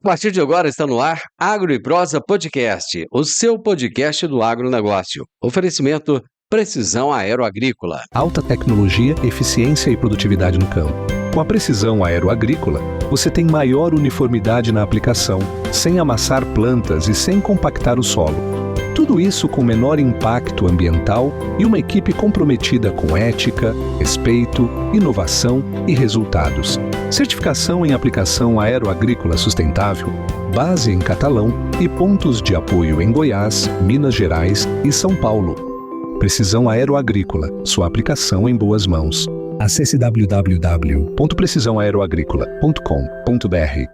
A partir de agora está no ar Agro e Prosa Podcast, o seu podcast do agronegócio. Oferecimento Precisão Aeroagrícola. Alta tecnologia, eficiência e produtividade no campo. Com a Precisão Aeroagrícola, você tem maior uniformidade na aplicação, sem amassar plantas e sem compactar o solo. Tudo isso com menor impacto ambiental e uma equipe comprometida com ética, respeito, inovação e resultados. Certificação em aplicação aeroagrícola sustentável, base em Catalão e pontos de apoio em Goiás, Minas Gerais e São Paulo. Precisão Aeroagrícola, sua aplicação em boas mãos. Acesse www.precisãoaeroagrícola.com.br.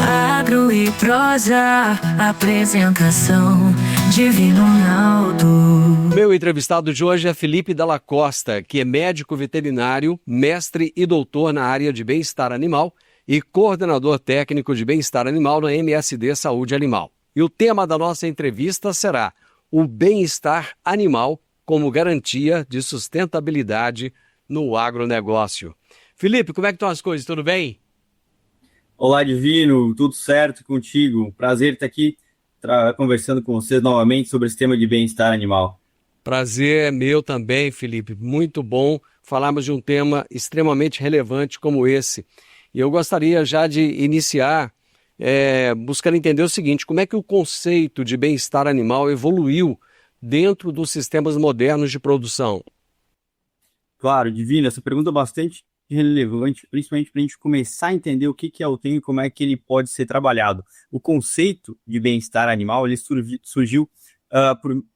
Agro e Prosa, apresentação Divino Ronaldo. Meu entrevistado de hoje é Felipe Dalla Costa, que é médico veterinário, mestre e doutor na área de bem-estar animal e coordenador técnico de bem-estar animal na MSD Saúde Animal. E o tema da nossa entrevista será o bem-estar animal como garantia de sustentabilidade no agronegócio. Felipe, como é que estão as coisas? Tudo bem? Olá, Divino, tudo certo contigo? Prazer estar aqui conversando com vocês novamente sobre esse tema de bem-estar animal. Prazer é meu também, Felipe. Muito bom falarmos de um tema extremamente relevante como esse. E eu gostaria já de iniciar buscando entender o seguinte: como é que o conceito de bem-estar animal evoluiu dentro dos sistemas modernos de produção? Claro, Divino, essa pergunta é bastante relevante, principalmente para a gente começar a entender o que é o tema e como é que ele pode ser trabalhado. O conceito de bem-estar animal ele surgiu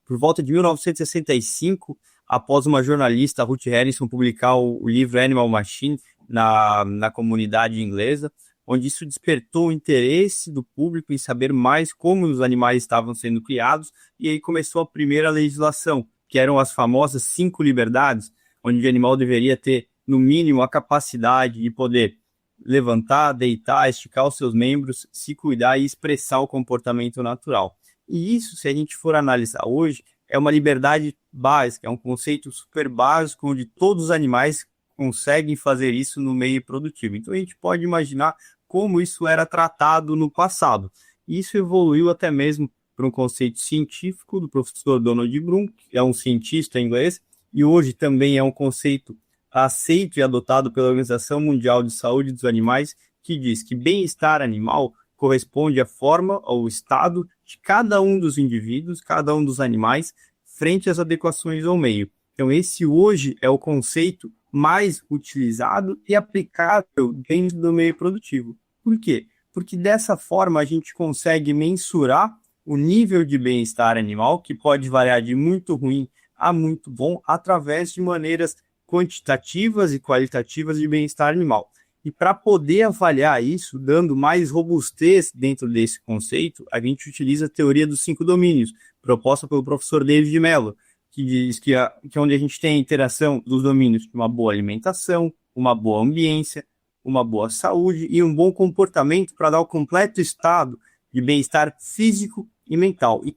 por volta de 1965, após uma jornalista, Ruth Harrison, publicar o livro Animal Machine na comunidade inglesa, onde isso despertou o interesse do público em saber mais como os animais estavam sendo criados, e aí começou a primeira legislação, que eram as famosas 5 liberdades, onde o animal deveria ter, no mínimo, a capacidade de poder levantar, deitar, esticar os seus membros, se cuidar e expressar o comportamento natural. E isso, se a gente for analisar hoje, é uma liberdade básica, é um conceito super básico, onde todos os animais conseguem fazer isso no meio produtivo. Então a gente pode imaginar como isso era tratado no passado. Isso evoluiu até mesmo para um conceito científico do professor Donald Bloom, que é um cientista inglês, e hoje também é um conceito aceito e adotado pela Organização Mundial de Saúde dos Animais, que diz que bem-estar animal corresponde à forma ou estado de cada um dos indivíduos, cada um dos animais, frente às adequações ao meio. Então esse hoje é o conceito mais utilizado e aplicável dentro do meio produtivo. Por quê? Porque dessa forma a gente consegue mensurar o nível de bem-estar animal, que pode variar de muito ruim a muito bom, através de maneiras quantitativas e qualitativas de bem-estar animal. E para poder avaliar isso, dando mais robustez dentro desse conceito, a gente utiliza a teoria dos 5 domínios, proposta pelo professor David Mello, que diz que é onde a gente tem a interação dos domínios de uma boa alimentação, uma boa ambiência, uma boa saúde e um bom comportamento para dar o completo estado de bem-estar físico e mental. E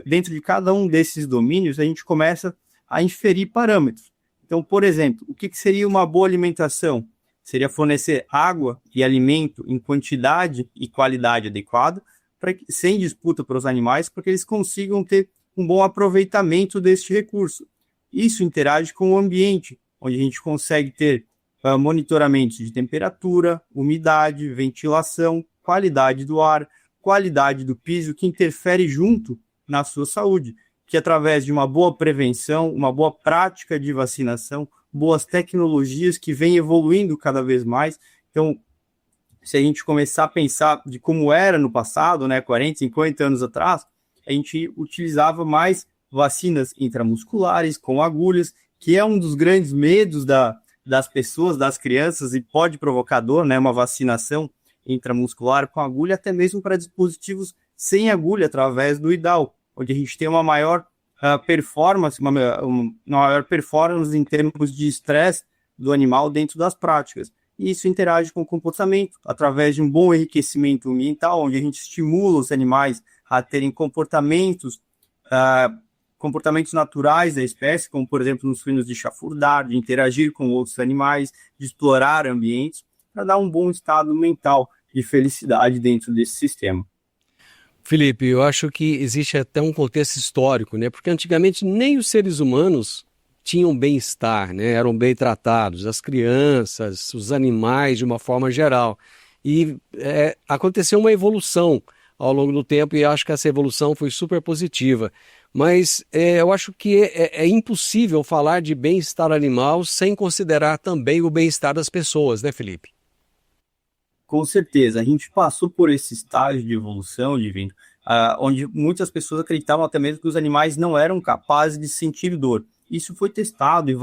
dentro de cada um desses domínios, a gente começa a inferir parâmetros. Então, por exemplo, o que seria uma boa alimentação? Seria fornecer água e alimento em quantidade e qualidade adequada, sem disputa para os animais, para que eles consigam ter um bom aproveitamento deste recurso. Isso interage com o ambiente, onde a gente consegue ter monitoramento de temperatura, umidade, ventilação, qualidade do ar, qualidade do piso, que interfere junto na sua saúde, que através de uma boa prevenção, uma boa prática de vacinação, boas tecnologias que vêm evoluindo cada vez mais. Então, se a gente começar a pensar de como era no passado, 40, 50 anos atrás, a gente utilizava mais vacinas intramusculares com agulhas, que é um dos grandes medos das pessoas, das crianças, e pode provocar dor, uma vacinação intramuscular com agulha, até mesmo para dispositivos sem agulha, através do IDAL, onde a gente tem uma maior performance, uma maior performance em termos de estresse do animal dentro das práticas. E isso interage com o comportamento, através de um bom enriquecimento ambiental, onde a gente estimula os animais a terem comportamentos naturais da espécie, como, por exemplo, nos suínos de chafurdar, de interagir com outros animais, de explorar ambientes, para dar um bom estado mental de felicidade dentro desse sistema. Felipe, eu acho que existe até um contexto histórico, né? Porque antigamente nem os seres humanos tinham bem-estar, né? Eram bem tratados, as crianças, os animais de uma forma geral. E aconteceu uma evolução ao longo do tempo e acho que essa evolução foi super positiva. Mas eu acho que é impossível falar de bem-estar animal sem considerar também o bem-estar das pessoas, né, Felipe? Com certeza, a gente passou por esse estágio de evolução, Divino, onde muitas pessoas acreditavam até mesmo que os animais não eram capazes de sentir dor. Isso foi testado e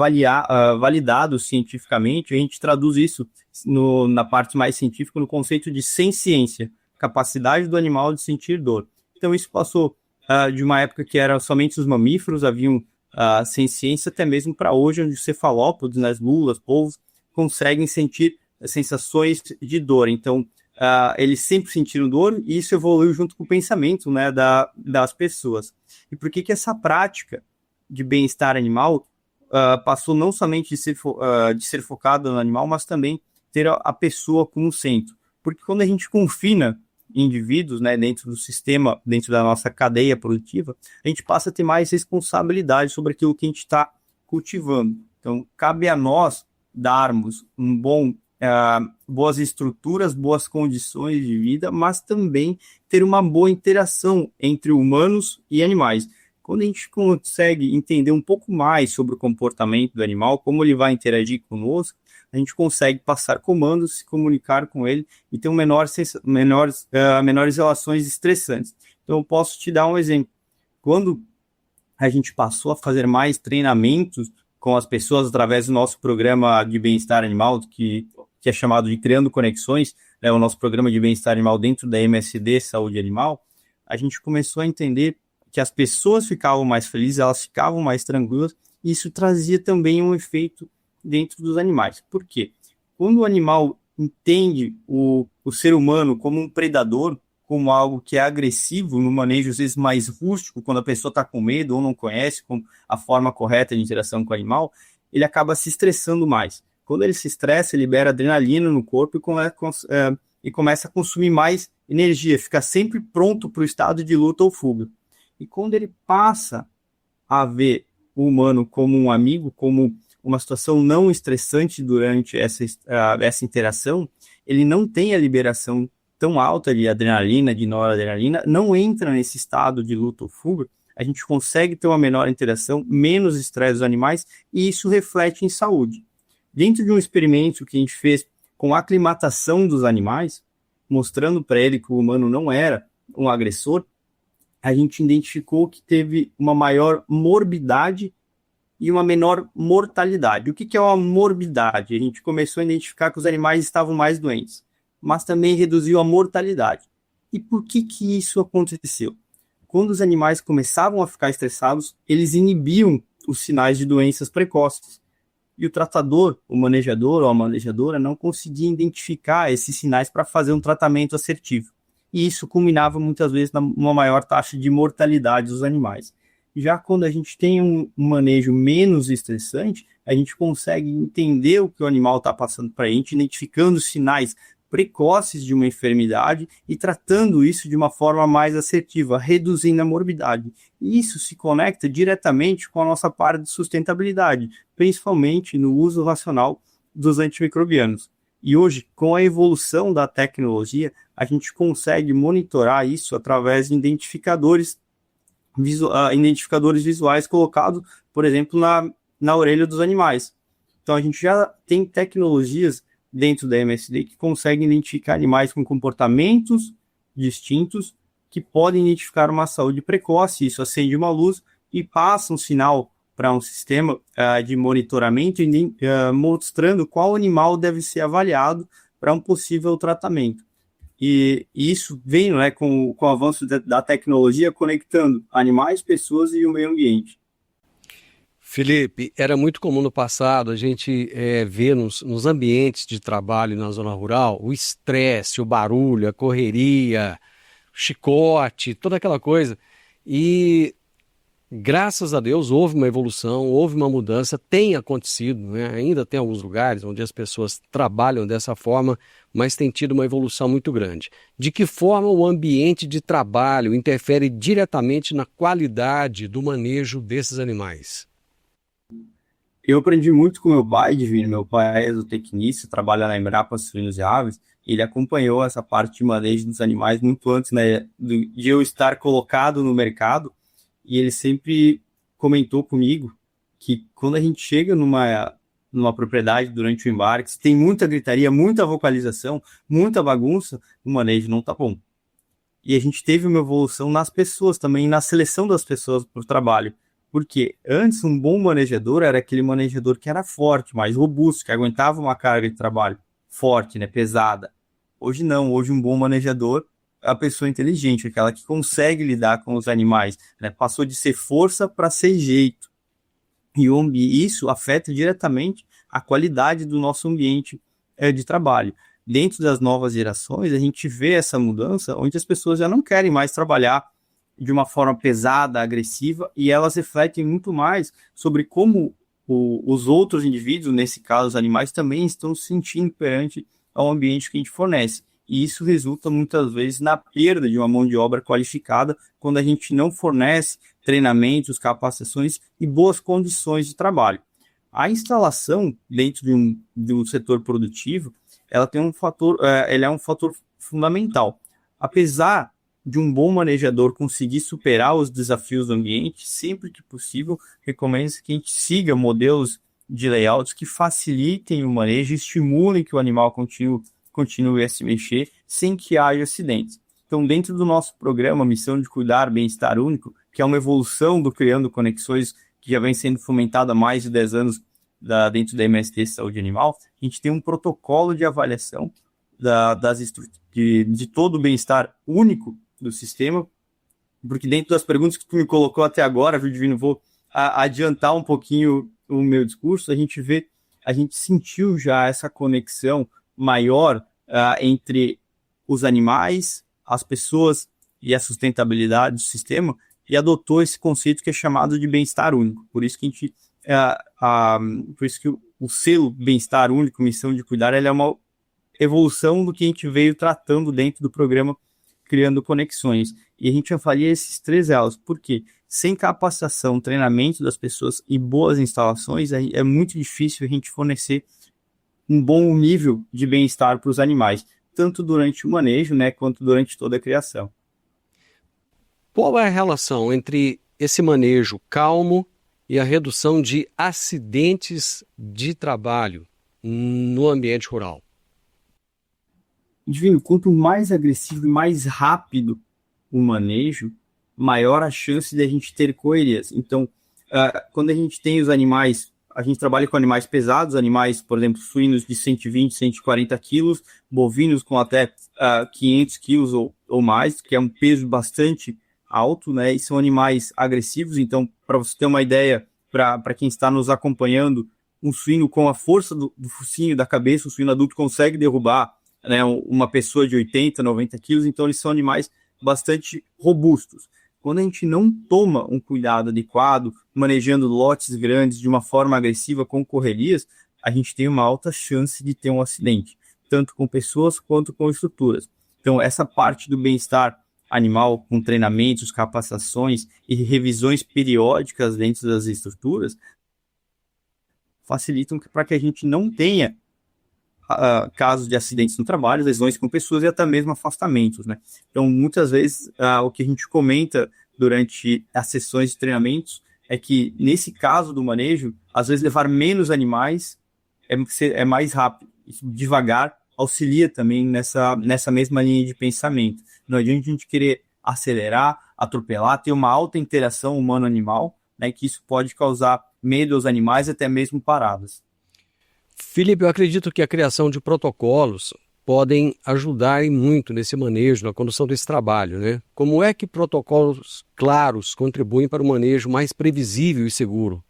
validado cientificamente. A gente traduz isso na parte mais científica no conceito de senciência, capacidade do animal de sentir dor. Então isso passou de uma época que eram somente os mamíferos, haviam senciência, até mesmo para hoje, onde os cefalópodes, né, as lulas, polvos, conseguem sentir sensações de dor. Então, eles sempre sentiram dor e isso evoluiu junto com o pensamento, né, das pessoas. E por que essa prática de bem-estar animal passou não somente de ser focada no animal, mas também ter a pessoa como centro? Porque quando a gente confina indivíduos, né, dentro do sistema, dentro da nossa cadeia produtiva, a gente passa a ter mais responsabilidade sobre aquilo que a gente está cultivando. Então, cabe a nós darmos boas estruturas, boas condições de vida, mas também ter uma boa interação entre humanos e animais. Quando a gente consegue entender um pouco mais sobre o comportamento do animal, como ele vai interagir conosco, a gente consegue passar comandos, se comunicar com ele e ter menores relações estressantes. Então, eu posso te dar um exemplo. Quando a gente passou a fazer mais treinamentos com as pessoas através do nosso programa de bem-estar animal, que é chamado de Criando Conexões, né, o nosso programa de bem-estar animal dentro da MSD Saúde Animal, a gente começou a entender que as pessoas ficavam mais felizes, elas ficavam mais tranquilas, e isso trazia também um efeito dentro dos animais. Por quê? Quando o animal entende o ser humano como um predador, como algo que é agressivo, no manejo às vezes mais rústico, quando a pessoa está com medo ou não conhece como a forma correta de interação com o animal, ele acaba se estressando mais. Quando ele se estressa, ele libera adrenalina no corpo e começa a consumir mais energia, fica sempre pronto para o estado de luta ou fuga. E quando ele passa a ver o humano como um amigo, como uma situação não estressante durante essa interação, ele não tem a liberação tão alta de adrenalina, de noradrenalina, não entra nesse estado de luta ou fuga, a gente consegue ter uma menor interação, menos estresse dos animais, e isso reflete em saúde. Dentro de um experimento que a gente fez com a aclimatação dos animais, mostrando para ele que o humano não era um agressor, a gente identificou que teve uma maior morbidade e uma menor mortalidade. O que é uma morbidade? A gente começou a identificar que os animais estavam mais doentes, mas também reduziu a mortalidade. E por que isso aconteceu? Quando os animais começavam a ficar estressados, eles inibiam os sinais de doenças precoces. E o tratador, o manejador ou a manejadora não conseguia identificar esses sinais para fazer um tratamento assertivo. E isso culminava muitas vezes numa maior taxa de mortalidade dos animais. Já quando a gente tem um manejo menos estressante, a gente consegue entender o que o animal está passando para a gente, identificando sinais precoces de uma enfermidade e tratando isso de uma forma mais assertiva, reduzindo a morbidade. E isso se conecta diretamente com a nossa parte de sustentabilidade, principalmente no uso racional dos antimicrobianos. E hoje, com a evolução da tecnologia, a gente consegue monitorar isso através de identificadores visuais colocados, por exemplo, na orelha dos animais. Então, a gente já tem tecnologias dentro da MSD que conseguem identificar animais com comportamentos distintos que podem identificar uma saúde precoce. Isso acende uma luz e passa um sinal para um sistema de monitoramento, mostrando qual animal deve ser avaliado para um possível tratamento. E isso vem, né, com o avanço da tecnologia, conectando animais, pessoas e o meio ambiente. Felipe, era muito comum no passado a gente ver nos ambientes de trabalho na zona rural o estresse, o barulho, a correria, o chicote, toda aquela coisa. E Graças a Deus houve uma evolução, houve uma mudança, tem acontecido, né? Ainda tem alguns lugares onde as pessoas trabalham dessa forma, mas tem tido uma evolução muito grande. De que forma o ambiente de trabalho interfere diretamente na qualidade do manejo desses animais? Eu aprendi muito com meu pai, Divino. Meu pai é zootecnista, trabalha na Embrapa Suínos e Aves. Ele acompanhou essa parte de manejo dos animais muito antes, né, de eu estar colocado no mercado. E ele sempre comentou comigo que quando a gente chega numa propriedade durante o embarque, se tem muita gritaria, muita vocalização, muita bagunça, o manejo não tá bom. E a gente teve uma evolução nas pessoas também, na seleção das pessoas para o trabalho. Porque antes um bom manejador era aquele manejador que era forte, mais robusto, que aguentava uma carga de trabalho forte, né, pesada. Hoje não, hoje um bom manejador é a pessoa inteligente, aquela que consegue lidar com os animais, né? Passou de ser força para ser jeito. E isso afeta diretamente a qualidade do nosso ambiente de trabalho. Dentro das novas gerações, a gente vê essa mudança onde as pessoas já não querem mais trabalhar de uma forma pesada, agressiva, e elas refletem muito mais sobre como os outros indivíduos, nesse caso os animais, também estão se sentindo perante ao ambiente que a gente fornece. E isso resulta muitas vezes na perda de uma mão de obra qualificada quando a gente não fornece treinamentos, capacitações e boas condições de trabalho. A instalação dentro de um setor produtivo, ela tem ela é um fator fundamental. Apesar de um bom manejador conseguir superar os desafios do ambiente, sempre que possível, recomenda-se que a gente siga modelos de layouts que facilitem o manejo e estimulem que o animal continue a se mexer sem que haja acidentes. Então, dentro do nosso programa Missão de Cuidar, Bem-Estar Único, que é uma evolução do Criando Conexões, que já vem sendo fomentada há mais de 10 anos dentro da MST Saúde Animal, a gente tem um protocolo de avaliação de todo o bem-estar único do sistema, porque dentro das perguntas que tu me colocou até agora, viu, Divino, vou adiantar um pouquinho o meu discurso. A gente sentiu já essa conexão maior entre os animais, as pessoas e a sustentabilidade do sistema, e adotou esse conceito que é chamado de bem-estar único. Por isso que por isso que o selo bem-estar único, missão de cuidar, ele é uma evolução do que a gente veio tratando dentro do programa Criando Conexões. E a gente avalia esses 3 elos, porque sem capacitação, treinamento das pessoas e boas instalações, é muito difícil a gente fornecer um bom nível de bem-estar para os animais, tanto durante o manejo, né, quanto durante toda a criação. Qual é a relação entre esse manejo calmo e a redução de acidentes de trabalho no ambiente rural? Divino, quanto mais agressivo e mais rápido o manejo, maior a chance de a gente ter correrias. Então, quando a gente tem os animais, a gente trabalha com animais pesados, animais, por exemplo, suínos de 120, 140 quilos, bovinos com até 500 quilos ou mais, que é um peso bastante alto, né? E são animais agressivos. Então, para você ter uma ideia, para quem está nos acompanhando, um suíno com a força do focinho da cabeça, o suíno adulto consegue derrubar, né, uma pessoa de 80, 90 quilos. Então, eles são animais bastante robustos. Quando a gente não toma um cuidado adequado, manejando lotes grandes de uma forma agressiva com correrias, a gente tem uma alta chance de ter um acidente, tanto com pessoas quanto com estruturas. Então, essa parte do bem-estar animal, com treinamentos, capacitações e revisões periódicas dentro das estruturas, facilitam para que a gente não tenha casos de acidentes no trabalho, lesões com pessoas e até mesmo afastamentos, né? Então, muitas vezes, o que a gente comenta durante as sessões de treinamentos é que, nesse caso do manejo, às vezes levar menos animais é mais rápido. Isso, devagar, auxilia também nessa mesma linha de pensamento. Não adianta a gente querer acelerar, atropelar, ter uma alta interação humano-animal, né, que isso pode causar medo aos animais, até mesmo paradas. Felipe, eu acredito que a criação de protocolos podem ajudar muito nesse manejo, na condução desse trabalho, né? Como é que protocolos claros contribuem para o manejo mais previsível e seguro?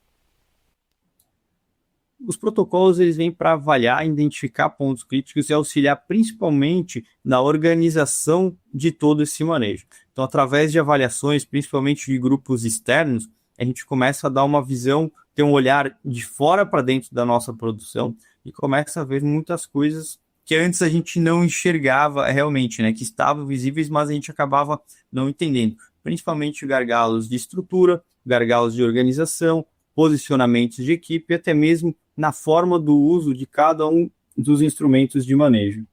Os protocolos eles vêm para avaliar, identificar pontos críticos e auxiliar principalmente na organização de todo esse manejo. Então, através de avaliações, principalmente de grupos externos, a gente começa a dar uma visão, ter um olhar de fora para dentro da nossa produção e começa a ver muitas coisas que antes a gente não enxergava realmente, né? Que estavam visíveis, mas a gente acabava não entendendo. Principalmente gargalos de estrutura, gargalos de organização, posicionamentos de equipe, até mesmo na forma do uso de cada um dos instrumentos de manejo.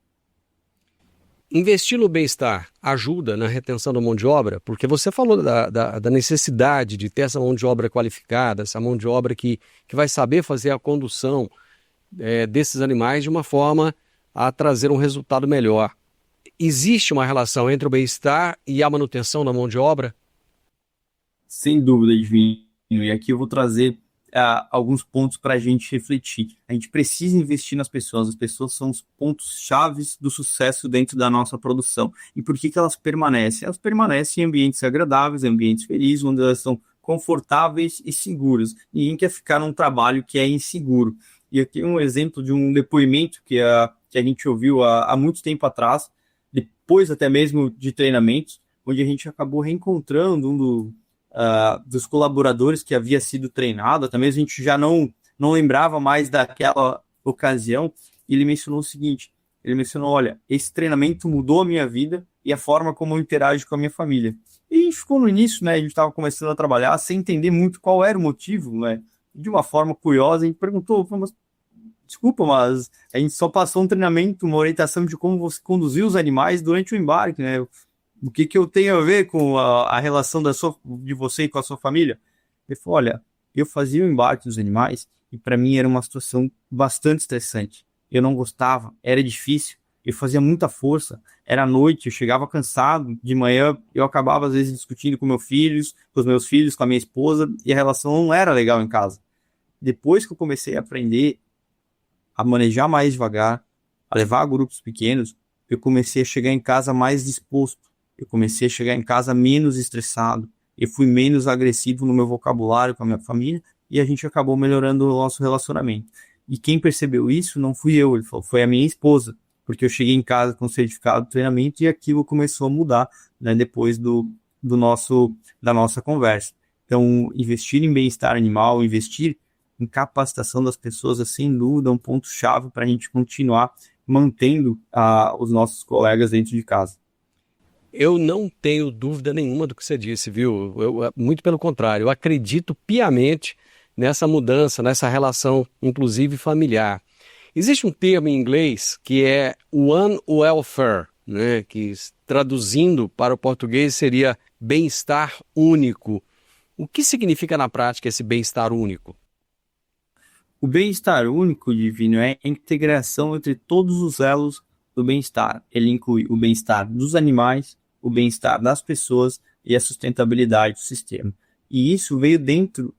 Investir no bem-estar ajuda na retenção da mão de obra? Porque você falou da necessidade de ter essa mão de obra qualificada, essa mão de obra que vai saber fazer a condução desses animais de uma forma a trazer um resultado melhor. Existe uma relação entre o bem-estar e a manutenção da mão de obra? Sem dúvida, Divino. E aqui eu vou trazer alguns pontos para a gente refletir. A gente precisa investir nas pessoas. As pessoas são os pontos chaves do sucesso dentro da nossa produção. E por que elas permanecem? Elas permanecem em ambientes agradáveis, ambientes felizes, onde elas são confortáveis e seguras. Ninguém quer ficar num trabalho que é inseguro. E aqui um exemplo de um depoimento que a gente ouviu há muito tempo atrás, depois até mesmo de treinamentos, onde a gente acabou reencontrando dos colaboradores que havia sido treinado, até mesmo a gente já não lembrava mais daquela ocasião, e ele mencionou o seguinte, olha, esse treinamento mudou a minha vida e a forma como eu interajo com a minha família. E a gente ficou no início, né, a gente estava começando a trabalhar sem entender muito qual era o motivo, né, de uma forma curiosa, a gente perguntou, desculpa, mas a gente só passou um treinamento, uma orientação de como você conduzir os animais durante o embarque, né? O que eu tenho a ver com a relação de você e com a sua família? Ele falou, olha, eu fazia o embarque dos animais e para mim era uma situação bastante estressante. Eu não gostava, era difícil, eu fazia muita força, era noite, eu chegava cansado, de manhã eu acabava às vezes discutindo com meus filhos, com a minha esposa, e a relação não era legal em casa. Depois que eu comecei a aprender a manejar mais devagar, a levar grupos pequenos, eu comecei a chegar em casa mais disposto, eu comecei a chegar em casa menos estressado, eu fui menos agressivo no meu vocabulário com a minha família e a gente acabou melhorando o nosso relacionamento. E quem percebeu isso não fui eu, ele falou, foi a minha esposa, porque eu cheguei em casa com certificado de treinamento e aquilo começou a mudar, né, depois da nossa conversa. Então, investir em bem-estar animal, investir em capacitação das pessoas é sem dúvida um ponto-chave para a gente continuar mantendo os nossos colegas dentro de casa. Eu não tenho dúvida nenhuma do que você disse, viu? Muito pelo contrário, eu acredito piamente nessa mudança, nessa relação, inclusive familiar. Existe um termo em inglês que é One Welfare, né? Que traduzindo para o português seria bem-estar único. O que significa na prática esse bem-estar único? O bem-estar único, Divino, é a integração entre todos os elos do bem-estar. Ele inclui o bem-estar dos animais, o bem-estar das pessoas e a sustentabilidade do sistema. E isso veio dentro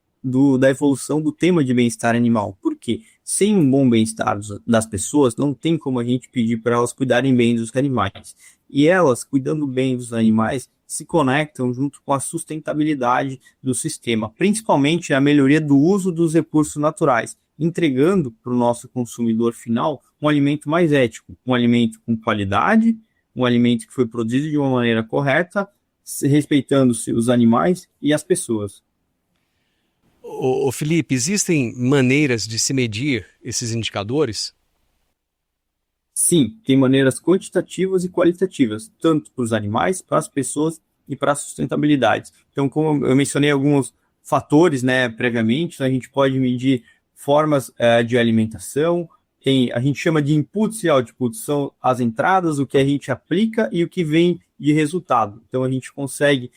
da evolução do tema de bem-estar animal. Por quê? Sem um bom bem-estar das pessoas, não tem como a gente pedir para elas cuidarem bem dos animais. E elas, cuidando bem dos animais, se conectam junto com a sustentabilidade do sistema, principalmente a melhoria do uso dos recursos naturais, entregando para o nosso consumidor final um alimento mais ético, um alimento com qualidade, um alimento que foi produzido de uma maneira correta, respeitando-se os animais e as pessoas. Ô Felipe, existem maneiras de se medir esses indicadores? Sim, tem maneiras quantitativas e qualitativas, tanto para os animais, para as pessoas e para a sustentabilidade. Então, como eu mencionei alguns fatores, né, previamente, a gente pode medir formas de alimentação, a gente chama de inputs e outputs, são as entradas, o que a gente aplica e o que vem de resultado. Então, a gente consegue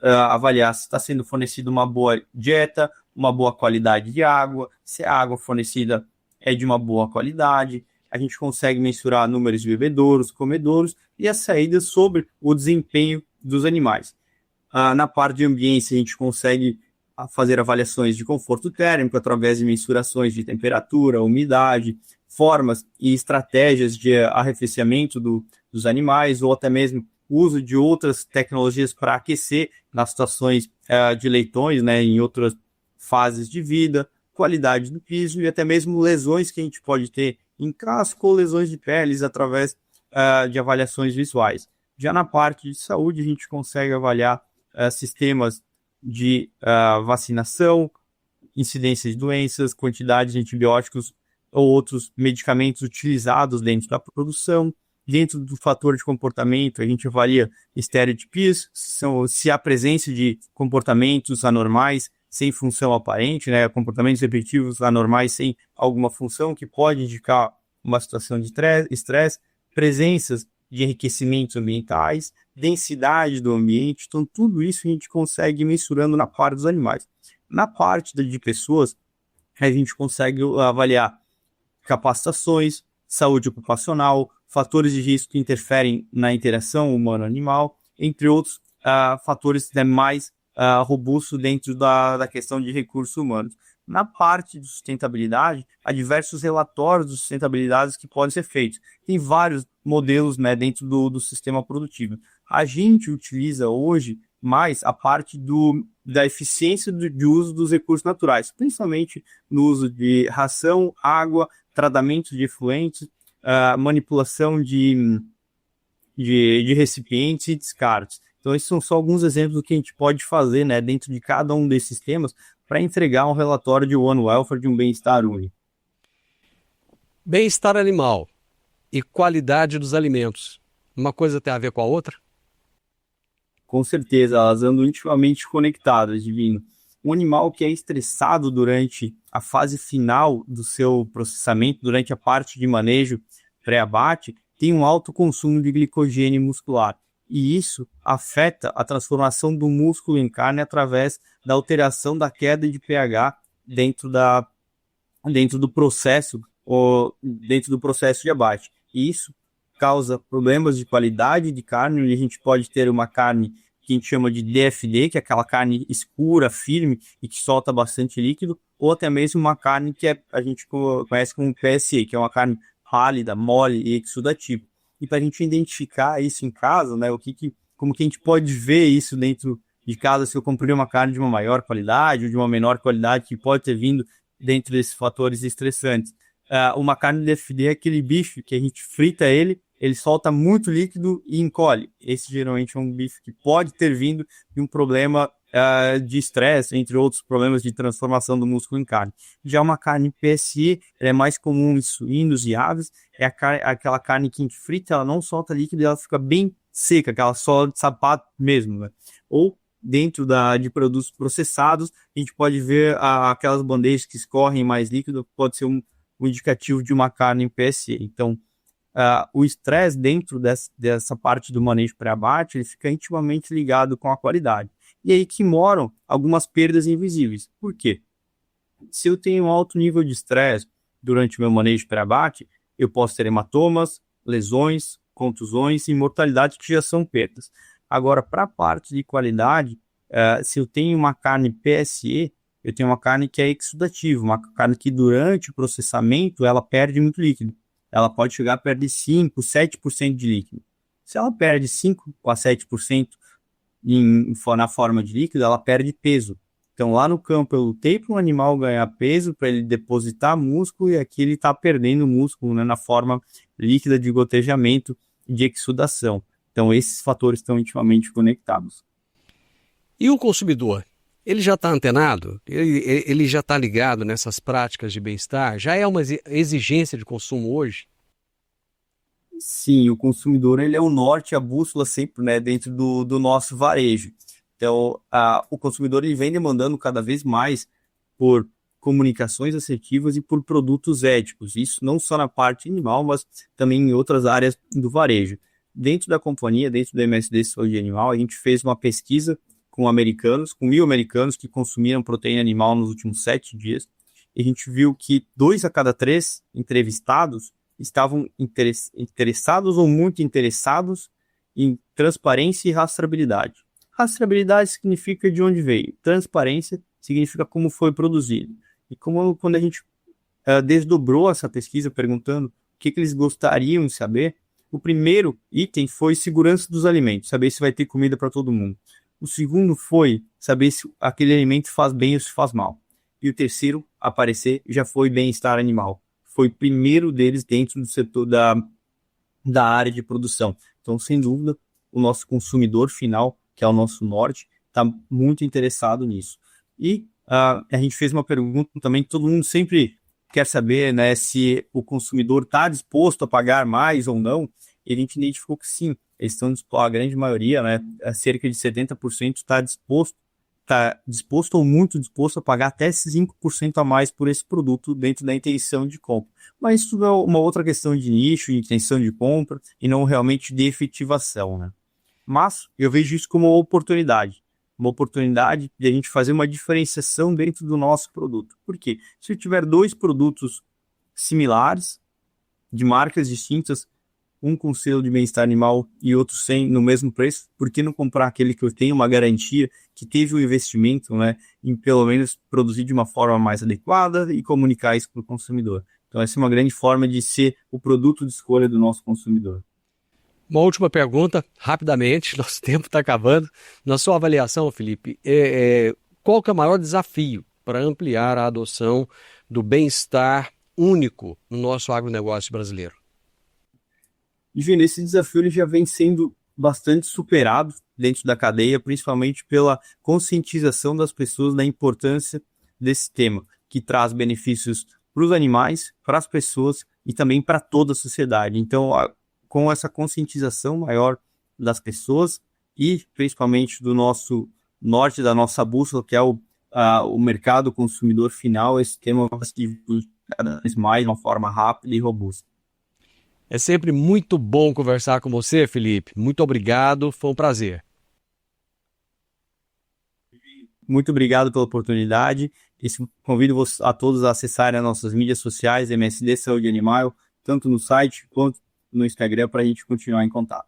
avaliar se está sendo fornecida uma boa dieta, uma boa qualidade de água, se a água fornecida é de uma boa qualidade. A gente consegue mensurar números de bebedouros, comedouros e as saídas sobre o desempenho dos animais. Na parte de ambiência, a gente consegue fazer avaliações de conforto térmico através de mensurações de temperatura, umidade, formas e estratégias de arrefecimento dos animais ou até mesmo o uso de outras tecnologias para aquecer nas situações de leitões, né, em outras fases de vida, qualidade do piso e até mesmo lesões que a gente pode ter em casco ou lesões de peles através de avaliações visuais. Já na parte de saúde, a gente consegue avaliar sistemas de vacinação, incidência de doenças, quantidade de antibióticos ou outros medicamentos utilizados dentro da produção. Dentro do fator de comportamento, a gente avalia estereotipias, se há presença de comportamentos anormais sem função aparente, né, comportamentos repetitivos anormais sem alguma função, que pode indicar uma situação de estresse, presenças de enriquecimentos ambientais, densidade do ambiente. Então, tudo isso a gente consegue ir mensurando na parte dos animais. Na parte de pessoas, a gente consegue avaliar capacitações, saúde ocupacional, fatores de risco que interferem na interação humano-animal, entre outros fatores mais robustos dentro da questão de recursos humanos. Na parte de sustentabilidade, há diversos relatórios de sustentabilidade que podem ser feitos. Tem vários modelos, né, dentro do sistema produtivo. A gente utiliza hoje mais a parte da eficiência de uso dos recursos naturais, principalmente no uso de ração, água, tratamento de efluentes, manipulação de recipientes e descartes. Então, esses são só alguns exemplos do que a gente pode fazer, né, dentro de cada um desses temas para entregar um relatório de One Welfare, de um bem-estar único. Bem-estar animal e qualidade dos alimentos. Uma coisa tem a ver com a outra? Com certeza, elas andam intimamente conectadas, Divino. Um animal que é estressado durante a fase final do seu processamento, durante a parte de manejo pré-abate, tem um alto consumo de glicogênio muscular. E isso afeta a transformação do músculo em carne através da alteração da queda de pH dentro do processo de abate. E isso causa problemas de qualidade de carne, onde a gente pode ter uma carne que a gente chama de DFD, que é aquela carne escura, firme e que solta bastante líquido, ou até mesmo uma carne que a gente conhece como PSE, que é uma carne pálida, mole e exudativa. E para a gente identificar isso em casa, né, como que a gente pode ver isso dentro de casa, se eu comprei uma carne de uma maior qualidade ou de uma menor qualidade, que pode ter vindo dentro desses fatores estressantes. Uma carne DFD é aquele bife que a gente frita ele solta muito líquido e encolhe. Esse geralmente é um bife que pode ter vindo de um problema de estresse, entre outros problemas de transformação do músculo em carne. Já uma carne PSE, ela é mais comum em suínos e aves, é aquela carne que a gente frita, ela não solta líquido, ela fica bem seca, aquela sola de sapato mesmo, né? Ou dentro de produtos processados, a gente pode ver aquelas bandejas que escorrem mais líquido, pode ser um indicativo de uma carne PSE. Então, o estresse dentro dessa parte do manejo pré-abate, ele fica intimamente ligado com a qualidade. E aí que moram algumas perdas invisíveis. Por quê? Se eu tenho um alto nível de estresse durante o meu manejo pré-abate, eu posso ter hematomas, lesões, contusões e mortalidade, que já são perdas. Agora, para a parte de qualidade, se eu tenho uma carne PSE, eu tenho uma carne que é exudativa, uma carne que durante o processamento ela perde muito líquido. Ela pode chegar a perder 5%, 7% de líquido. Se ela perde 5% a 7% na forma de líquido, ela perde peso. Então, lá no campo, eu lutei para um animal ganhar peso, para ele depositar músculo, e aqui ele está perdendo músculo, né, na forma líquida de gotejamento e de exudação. Então, esses fatores estão intimamente conectados. E o consumidor? Ele já está antenado? Ele já está ligado nessas práticas de bem-estar? Já é uma exigência de consumo hoje? Sim, o consumidor ele é o norte, a bússola sempre, né, dentro do nosso varejo. Então, o consumidor ele vem demandando cada vez mais por comunicações assertivas e por produtos éticos. Isso não só na parte animal, mas também em outras áreas do varejo. Dentro da companhia, dentro do MSD Saúde Animal, a gente fez uma pesquisa com 1.000 americanos que consumiram proteína animal nos últimos 7 dias. E a gente viu que 2 a cada 3 entrevistados estavam interessados ou muito interessados em transparência e rastreabilidade. Rastreabilidade significa de onde veio. Transparência significa como foi produzido. E quando a gente desdobrou essa pesquisa perguntando o que eles gostariam de saber, o primeiro item foi segurança dos alimentos, saber se vai ter comida para todo mundo. O segundo foi saber se aquele alimento faz bem ou se faz mal. E o terceiro a aparecer já foi bem-estar animal. Foi o primeiro deles dentro do setor da área de produção. Então, sem dúvida, o nosso consumidor final, que é o nosso norte, está muito interessado nisso. E a gente fez uma pergunta também que todo mundo sempre quer saber, né, se o consumidor está disposto a pagar mais ou não. E a gente identificou que sim, eles estão dispostos, a grande maioria, né, cerca de 70% está disposto ou muito disposto a pagar até 5% a mais por esse produto dentro da intenção de compra. Mas isso é uma outra questão de nicho, de intenção de compra e não realmente de efetivação, né? Mas eu vejo isso como uma oportunidade de a gente fazer uma diferenciação dentro do nosso produto. Por quê? Se eu tiver 2 produtos similares, de marcas distintas, um com selo de bem-estar animal e outro sem, no mesmo preço, por que não comprar aquele que eu tenho uma garantia, que teve um investimento, né, em pelo menos produzir de uma forma mais adequada e comunicar isso para o consumidor? Então essa é uma grande forma de ser o produto de escolha do nosso consumidor. Uma última pergunta, rapidamente, nosso tempo está acabando. Na sua avaliação, Felipe, qual que é o maior desafio para ampliar a adoção do bem-estar único no nosso agronegócio brasileiro? Divino, esse desafio ele já vem sendo bastante superado dentro da cadeia, principalmente pela conscientização das pessoas da importância desse tema, que traz benefícios para os animais, para as pessoas e também para toda a sociedade. Então, com essa conscientização maior das pessoas e principalmente do nosso norte, da nossa bússola, que é o mercado consumidor final, esse tema vai se cada vez mais de uma forma rápida e robusta. É sempre muito bom conversar com você, Felipe. Muito obrigado, foi um prazer. Muito obrigado pela oportunidade. Convido a todos a acessarem as nossas mídias sociais, MSD Saúde Animal, tanto no site quanto no Instagram, para a gente continuar em contato.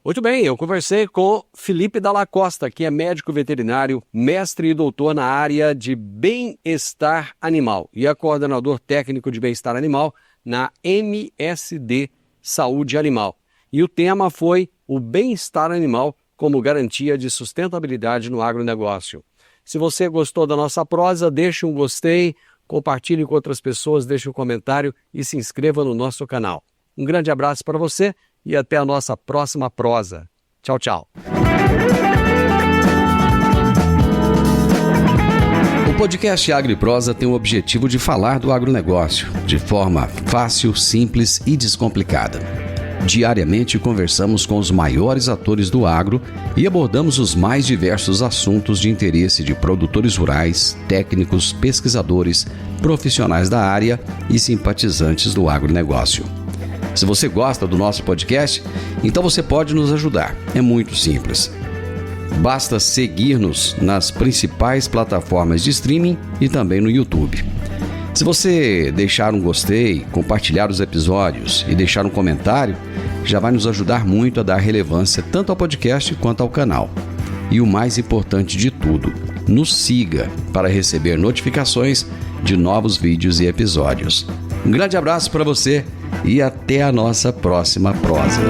Muito bem, eu conversei com Felipe Dalla Costa, que é médico veterinário, mestre e doutor na área de bem-estar animal e é coordenador técnico de bem-estar animal na MSD Saúde Animal. E o tema foi o bem-estar animal como garantia de sustentabilidade no agronegócio. Se você gostou da nossa prosa, deixe um gostei, compartilhe com outras pessoas, deixe um comentário e se inscreva no nosso canal. Um grande abraço para você e até a nossa próxima prosa. Tchau, tchau. O podcast Agro e Prosa tem o objetivo de falar do agronegócio de forma fácil, simples e descomplicada. Diariamente conversamos com os maiores atores do agro e abordamos os mais diversos assuntos de interesse de produtores rurais, técnicos, pesquisadores, profissionais da área e simpatizantes do agronegócio. Se você gosta do nosso podcast, então você pode nos ajudar. É muito simples. Basta seguir-nos nas principais plataformas de streaming e também no YouTube. Se você deixar um gostei, compartilhar os episódios e deixar um comentário, já vai nos ajudar muito a dar relevância tanto ao podcast quanto ao canal. E o mais importante de tudo, nos siga para receber notificações de novos vídeos e episódios. Um grande abraço para você e até a nossa próxima prosa.